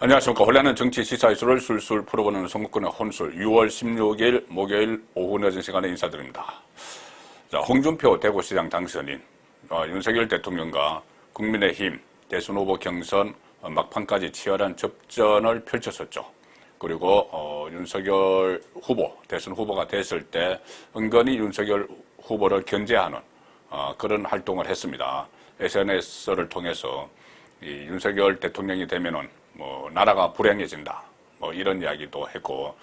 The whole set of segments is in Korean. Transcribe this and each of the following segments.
안녕하십니까. 혼란한 정치 시사 이슈를 술술 풀어보는 선거권의 혼술 6월 16일 목요일 오후 늦은 시간에 인사드립니다. 자, 홍준표 대구시장 당선인 윤석열 대통령과 국민의힘 대선 후보 경선 막판까지 치열한 접전을 펼쳤었죠. 그리고 윤석열 후보, 대선 후보가 됐을 때 은근히 윤석열 후보를 견제하는 그런 활동을 했습니다. SNS를 통해서 이 윤석열 대통령이 되면은 나라가 불행해진다. 이런 이야기도 했고,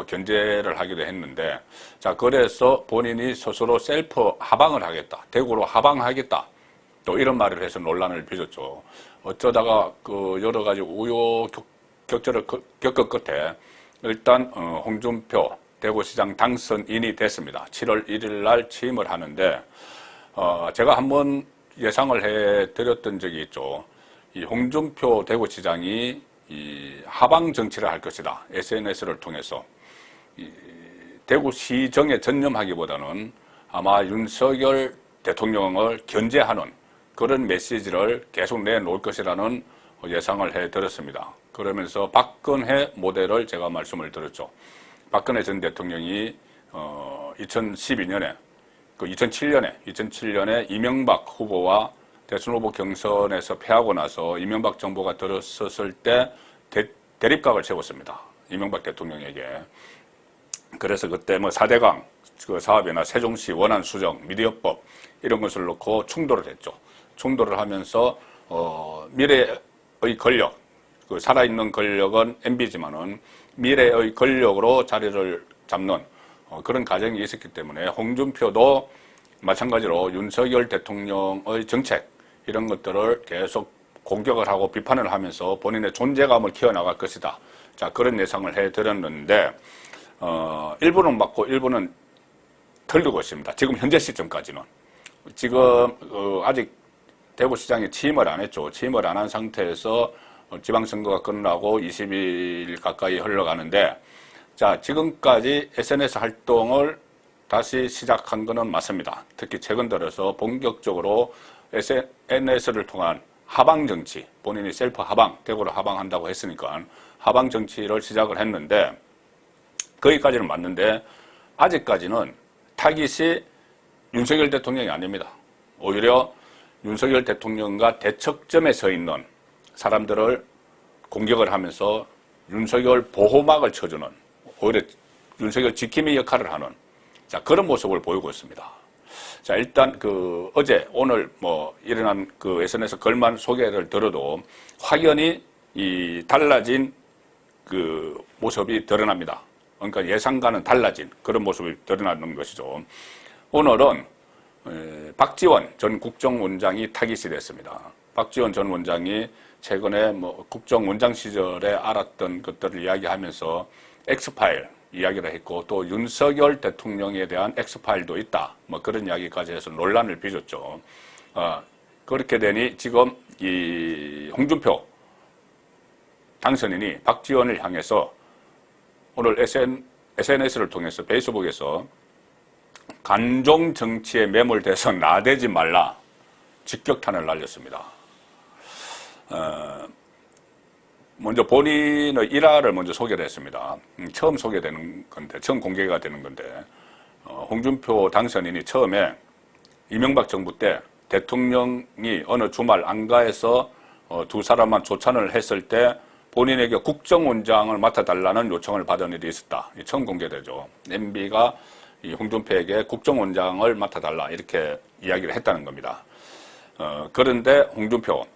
견제를 하기도 했는데, 자, 그래서 본인이 스스로 셀프 하방을 하겠다. 대구로 하방하겠다. 또 이런 말을 해서 논란을 빚었죠. 어쩌다가 여러 가지 우여곡절을 겪은 끝에 일단, 홍준표 대구시장 당선인이 됐습니다. 7월 1일 날 취임을 하는데, 제가 한번 예상을 해 드렸던 적이 있죠. 이 홍준표 대구시장이 이 하방 정치를 할 것이다. SNS를 통해서 대구시정에 전념하기보다는 아마 윤석열 대통령을 견제하는 그런 메시지를 계속 내놓을 것이라는 예상을 해드렸습니다. 그러면서 박근혜 모델을 제가 말씀을 드렸죠. 박근혜 전 대통령이 2012년에 2007년에 이명박 후보와 대선 후보 경선에서 패하고 나서 이명박 정부가 들어섰을 때 대립각을 세웠습니다. 이명박 대통령에게. 그래서 그때 4대강 사업이나 세종시 원안 수정, 미디어법 이런 것을 놓고 충돌을 했죠. 충돌을 하면서 미래의 권력, 살아있는 권력은 MB지만은 미래의 권력으로 자리를 잡는 그런 과정이 있었기 때문에 홍준표도 마찬가지로 윤석열 대통령의 정책 이런 것들을 계속 공격을 하고 비판을 하면서 본인의 존재감을 키워나갈 것이다. 자, 그런 예상을 해드렸는데 일부는 맞고 일부는 틀리고 있습니다. 지금 현재 시점까지는. 지금 아직 대구시장이 취임을 안 했죠. 취임을 안 한 상태에서 지방선거가 끝나고 20일 가까이 흘러가는데, 자, 지금까지 SNS 활동을 다시 시작한 것은 맞습니다. 특히 최근 들어서 본격적으로 SNS를 통한 하방 정치, 본인이 셀프 하방, 대구로 하방한다고 했으니까 하방 정치를 시작을 했는데, 거기까지는 맞는데 아직까지는 타깃이 윤석열 대통령이 아닙니다. 오히려 윤석열 대통령과 대척점에 서 있는 사람들을 공격을 하면서 윤석열 보호막을 쳐주는, 오히려 윤석열 지킴이 역할을 하는, 자, 그런 모습을 보이고 있습니다. 자, 일단 어제 오늘 일어난 SNS 글만 소개를 들어도 확연히 이 달라진 모습이 드러납니다. 그러니까 예상과는 달라진 그런 모습이 드러나는 것이죠. 오늘은 박지원 전 국정원장이 타깃이 됐습니다. 박지원 전 원장이 최근에 국정원장 시절에 알았던 것들을 이야기하면서 엑스파일 이야기를 했고, 또 윤석열 대통령에 대한 엑스파일도 있다. 그런 이야기까지 해서 논란을 빚었죠. 그렇게 되니 지금 이 홍준표 당선인이 박지원을 향해서 오늘 SNS를 통해서 페이스북에서 간종 정치에 매몰돼서 나대지 말라 직격탄을 날렸습니다. 먼저 본인의 일화를 먼저 소개를 했습니다. 처음 소개되는 건데, 처음 공개가 되는 건데, 홍준표 당선인이 처음에 이명박 정부 때 대통령이 어느 주말 안가에서 두 사람만 조찬을 했을 때 본인에게 국정원장을 맡아달라는 요청을 받은 일이 있었다. 처음 공개되죠. MB가 이 홍준표에게 국정원장을 맡아달라 이렇게 이야기를 했다는 겁니다. 그런데 홍준표,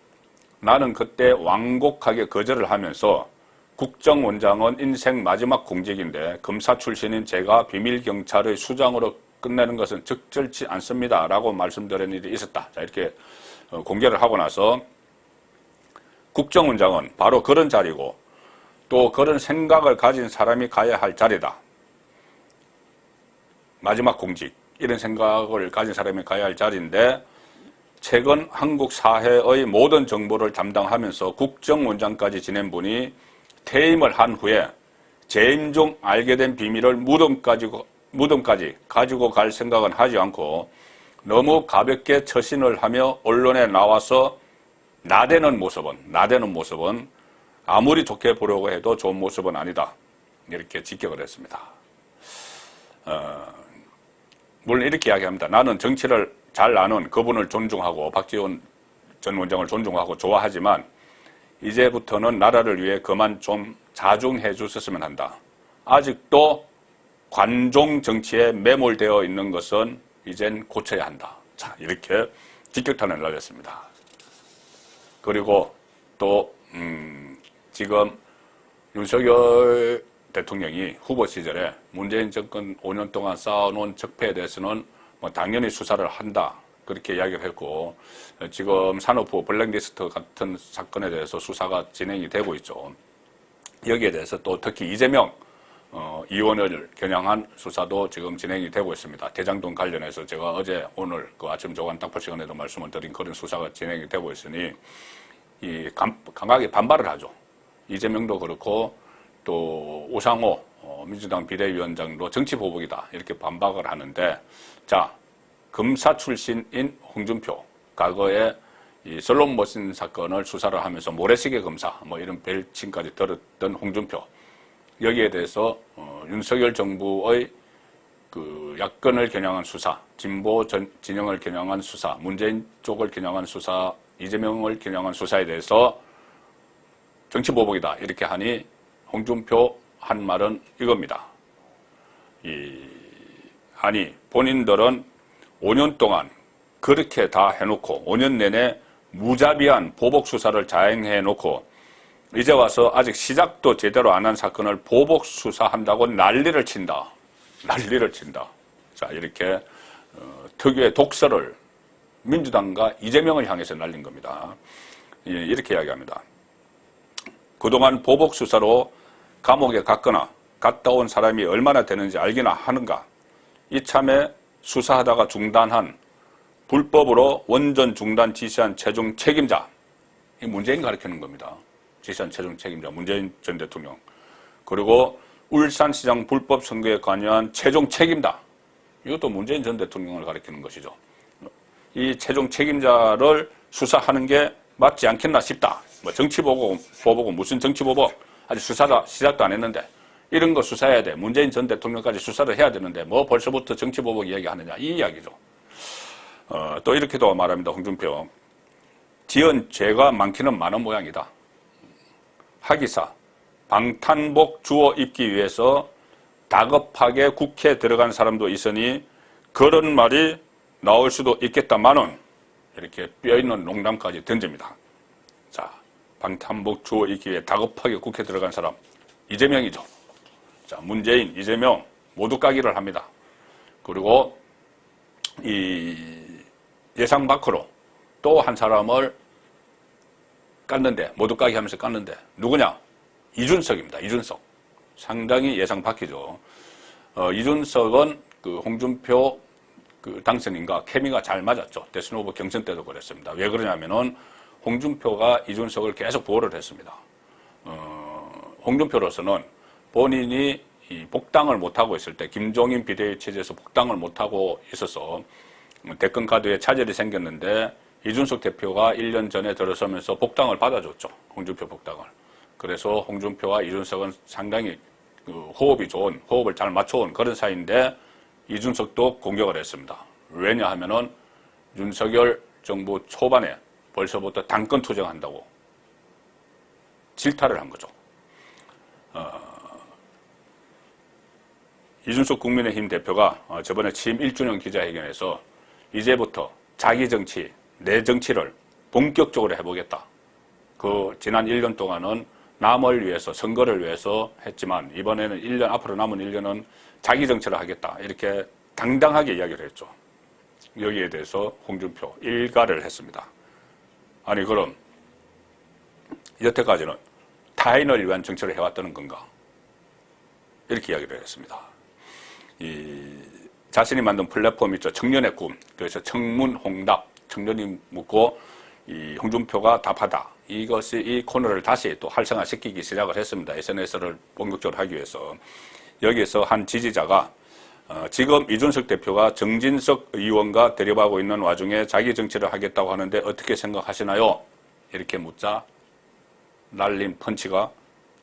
나는 그때 완곡하게 거절을 하면서 국정원장은 인생 마지막 공직인데 검사 출신인 제가 비밀경찰의 수장으로 끝내는 것은 적절치 않습니다. 라고 말씀드린 일이 있었다. 자, 이렇게 공개를 하고 나서 국정원장은 바로 그런 자리고 또 그런 생각을 가진 사람이 가야 할 자리다. 마지막 공직, 이런 생각을 가진 사람이 가야 할 자리인데 최근 한국 사회의 모든 정보를 담당하면서 국정원장까지 지낸 분이 퇴임을 한 후에 재임 중 알게 된 비밀을 무덤까지 가지고 갈 생각은 하지 않고 너무 가볍게 처신을 하며 언론에 나와서 나대는 모습은 아무리 좋게 보려고 해도 좋은 모습은 아니다. 이렇게 직격을 했습니다. 물론 이렇게 이야기합니다. 나는 정치를 잘 아는 그분을 존중하고 박지원 전 원장을 존중하고 좋아하지만 이제부터는 나라를 위해 그만 좀 자중해 주셨으면 한다. 아직도 관종 정치에 매몰되어 있는 것은 이젠 고쳐야 한다. 자, 이렇게 직격탄을 날렸습니다. 그리고 또 지금 윤석열 대통령이 후보 시절에 문재인 정권 5년 동안 쌓아놓은 적폐에 대해서는 뭐 당연히 수사를 한다. 그렇게 이야기를 했고, 지금 산업부 블랙리스트 같은 사건에 대해서 수사가 진행이 되고 있죠. 여기에 대해서 또 특히 이재명 의원을 겨냥한 수사도 지금 진행이 되고 있습니다. 대장동 관련해서 제가 어제 오늘 그 아침 조간 딱보 시간에도 말씀을 드린 그런 수사가 진행이 되고 있으니 강하게 반발을 하죠. 이재명도 그렇고 또 오상호 민주당 비대위원장도 정치보복이다 이렇게 반박을 하는데, 자, 검사 출신인 홍준표, 과거에 이 슬롯머신 사건을 수사를 하면서 모래시계 검사 뭐 이런 별칭까지 들었던 홍준표, 여기에 대해서 윤석열 정부의 그 야권을 겨냥한 수사, 진보 진영을 겨냥한 수사, 문재인 쪽을 겨냥한 수사, 이재명을 겨냥한 수사에 대해서 정치보복이다 이렇게 하니 홍준표 한 말은 이겁니다. 아니 본인들은 5년 동안 그렇게 다 해놓고 5년 내내 무자비한 보복 수사를 자행해놓고 이제 와서 아직 시작도 제대로 안 한 사건을 보복 수사한다고 난리를 친다. 난리를 친다. 자, 이렇게 특유의 독설을 민주당과 이재명을 향해서 날린 겁니다. 이렇게 이야기합니다. 그동안 보복 수사로 감옥에 갔거나 갔다 온 사람이 얼마나 되는지 알기나 하는가. 이참에 수사하다가 중단한 불법으로 원전 중단 지시한 최종 책임자, 이 문재인 가리키는 겁니다. 지시한 최종 책임자 문재인 전 대통령, 그리고 울산시장 불법 선거에 관여한 최종 책임자, 이것도 문재인 전 대통령을 가리키는 것이죠. 이 최종 책임자를 수사하는 게 맞지 않겠나 싶다. 뭐 정치보복은 무슨 정치보복? 아직 수사가 시작도 안 했는데 이런 거 수사해야 돼. 문재인 전 대통령까지 수사를 해야 되는데 뭐 벌써부터 정치보복 이야기하느냐, 이 이야기죠. 또 이렇게도 말합니다. 홍준표, 지은 죄가 많기는 많은 모양이다. 하기사 방탄복 주워 입기 위해서 다급하게 국회에 들어간 사람도 있으니 그런 말이 나올 수도 있겠다마는, 이렇게 뼈있는 농담까지 던집니다. 자, 방탄복 주워 입기 위해 다급하게 국회에 들어간 사람 이재명이죠. 자, 문재인, 이재명 모두 까기를 합니다. 그리고 이 예상 밖으로 또 한 사람을 깠는데, 모두 까기 하면서 깠는데 누구냐? 이준석입니다. 이준석. 상당히 예상 밖이죠. 이준석은 그 홍준표 그 당선인과 케미가 잘 맞았죠. 대선 후보 경선 때도 그랬습니다. 왜 그러냐면은 홍준표가 이준석을 계속 보호를 했습니다. 홍준표로서는 본인이 이 복당을 못하고 있을 때, 김종인 비대위 체제에서 복당을 못하고 있어서 대권 카드에 차질이 생겼는데 이준석 대표가 1년 전에 들어서면서 복당을 받아줬죠. 홍준표 복당을. 그래서 홍준표와 이준석은 상당히 호흡이 좋은, 호흡을 잘 맞춰온 그런 사이인데 이준석도 공격을 했습니다. 왜냐하면은 윤석열 정부 초반에 벌써부터 당권 투쟁한다고 질타를 한 거죠. 이준석 국민의힘 대표가 저번에 취임 1주년 기자회견에서 이제부터 자기 정치, 내 정치를 본격적으로 해보겠다. 그 지난 1년 동안은 남을 위해서, 선거를 위해서 했지만 이번에는 1년, 앞으로 남은 1년은 자기 정치를 하겠다. 이렇게 당당하게 이야기를 했죠. 여기에 대해서 홍준표 일가를 했습니다. 아니 그럼 여태까지는 타인을 위한 정치를 해왔다는 건가? 이렇게 이야기를 했습니다. 자신이 만든 플랫폼 있죠. 청년의 꿈. 그래서 청문홍답. 청년이 묻고 이 홍준표가 답하다. 이것이 이 코너를 다시 또 활성화시키기 시작을 했습니다. SNS를 본격적으로 하기 위해서. 여기에서 한 지지자가 지금 이준석 대표가 정진석 의원과 대립하고 있는 와중에 자기 정치를 하겠다고 하는데 어떻게 생각하시나요? 이렇게 묻자 날린 펀치가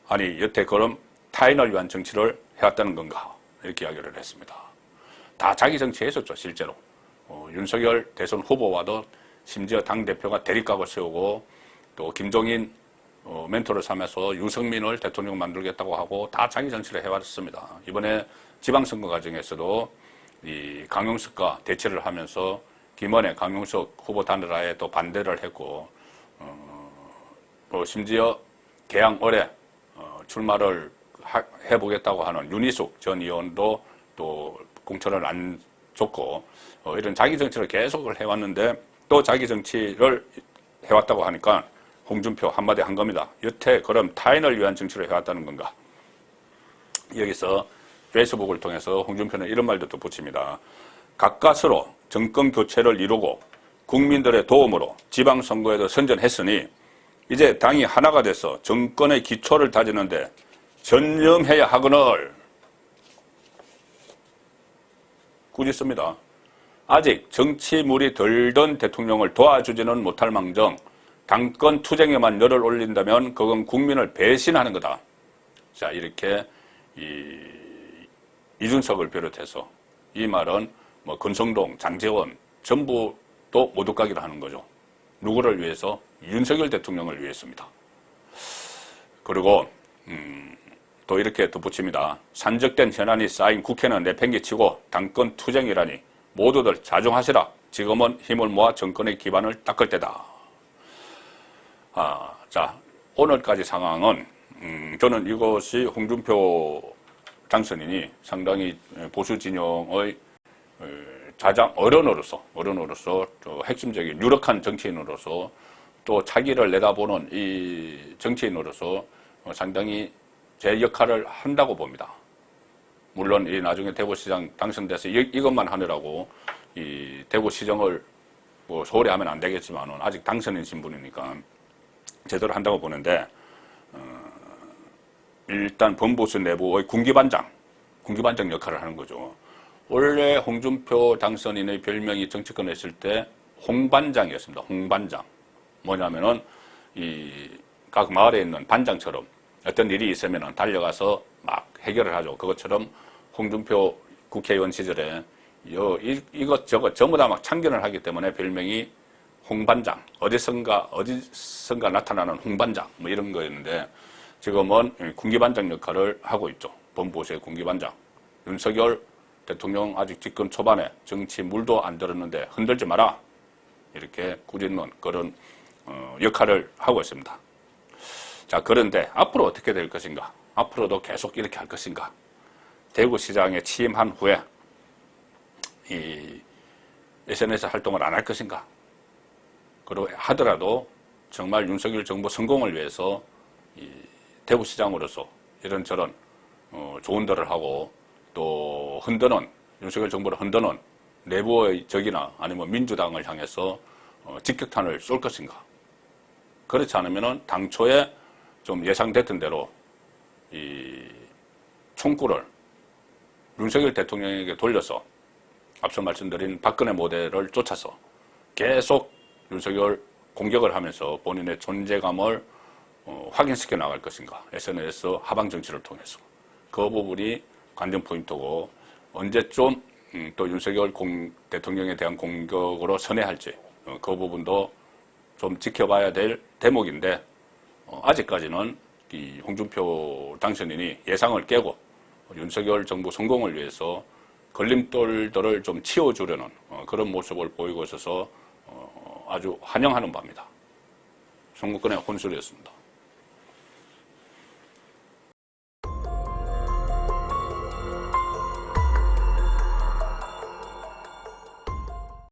아니 여태 그럼 타인을 위한 정치를 해왔다는 건가 이렇게 이야기를 했습니다. 다 자기 정치 했었죠 실제로. 윤석열 대선 후보와도 심지어 당대표가 대립각을 세우고 또 김종인 멘토를 삼아서 유승민을 대통령 만들겠다고 하고 다 자기 정치를 해왔습니다. 이번에 지방선거 과정에서도 이 강용석과 대치를 하면서 김원의 강용석 후보 단일화에 또 반대를 했고 또 심지어 개항 올해 출마를 해보겠다고 하는 윤희숙 전 의원도 또 공천을 안 줬고 이런 자기 정치를 계속을 해왔는데 또 자기 정치를 해왔다고 하니까 홍준표 한마디 한 겁니다. 여태 그럼 타인을 위한 정치를 해왔다는 건가? 여기서 페이스북을 통해서 홍준표는 이런 말도 또 붙입니다. 가까스로 정권 교체를 이루고 국민들의 도움으로 지방선거에도 선전했으니 이제 당이 하나가 돼서 정권의 기초를 다지는데 전념해야 하거늘. 굳이 씁니다. 아직 정치물이 덜 든 대통령을 도와주지는 못할 망정 당권 투쟁에만 열을 올린다면 그건 국민을 배신하는 거다. 자, 이렇게 이준석을 비롯해서 이 말은 뭐 권성동, 장제원 전부 또 모두가기를 하는 거죠. 누구를 위해서? 윤석열 대통령을 위해서입니다. 그리고 또 이렇게 덧붙입니다. 산적된 현안이 쌓인 국회는 내팽개치고 당권 투쟁이라니 모두들 자중하시라. 지금은 힘을 모아 정권의 기반을 닦을 때다. 자, 오늘까지 상황은 저는 이것이 홍준표 당선인이 상당히 보수 진영의 자장 어른으로서 핵심적인 유력한 정치인으로서 또 차기를 내다보는 이 정치인으로서 상당히 제 역할을 한다고 봅니다. 물론 이 나중에 대구시장 당선돼서 이것만 하느라고 이 대구시정을 뭐 소홀히 하면 안 되겠지만은 아직 당선인 신분이니까 제대로 한다고 보는데 일단 본보수 내부의 군기반장 역할을 하는 거죠. 원래 홍준표 당선인의 별명이 정치권에 있을 때 홍반장이었습니다. 홍반장. 뭐냐면은 이 각 마을에 있는 반장처럼 어떤 일이 있으면은 달려가서 막 해결을 하죠. 그것처럼 홍준표 국회의원 시절에 이것저것 전부 다 막 참견을 하기 때문에 별명이 홍반장. 어디선가 나타나는 홍반장. 뭐 이런 거였는데 지금은 군기반장 역할을 하고 있죠. 본보수의 군기반장. 윤석열 대통령 아직 집권 초반에 정치 물도 안 들었는데 흔들지 마라. 이렇게 꾸짖는 그런 역할을 하고 있습니다. 자, 그런데 앞으로 어떻게 될 것인가? 앞으로도 계속 이렇게 할 것인가? 대구시장에 취임한 후에 이 SNS 활동을 안 할 것인가? 그리고 하더라도 정말 윤석열 정부 성공을 위해서 이 대구시장으로서 이런저런 좋은 데를 하고 또 윤석열 정부를 흔드는 내부의 적이나 아니면 민주당을 향해서 직격탄을 쏠 것인가? 그렇지 않으면은 당초에 좀 예상됐던 대로 이 총구를 윤석열 대통령에게 돌려서 앞서 말씀드린 박근혜 모델을 쫓아서 계속 윤석열 공격을 하면서 본인의 존재감을 확인시켜 나갈 것인가? SNS 하방 정치를 통해서 그 부분이 관전 포인트고 언제쯤 또 윤석열 대통령에 대한 공격으로 선회할지 그 부분도 좀 지켜봐야 될 대목인데 아직까지는 이 홍준표 당선인이 예상을 깨고 윤석열 정부 성공을 위해서 걸림돌들을 좀 치워주려는 그런 모습을 보이고 있어서 아주 환영하는 바입니다. 정부권의 혼술이었습니다.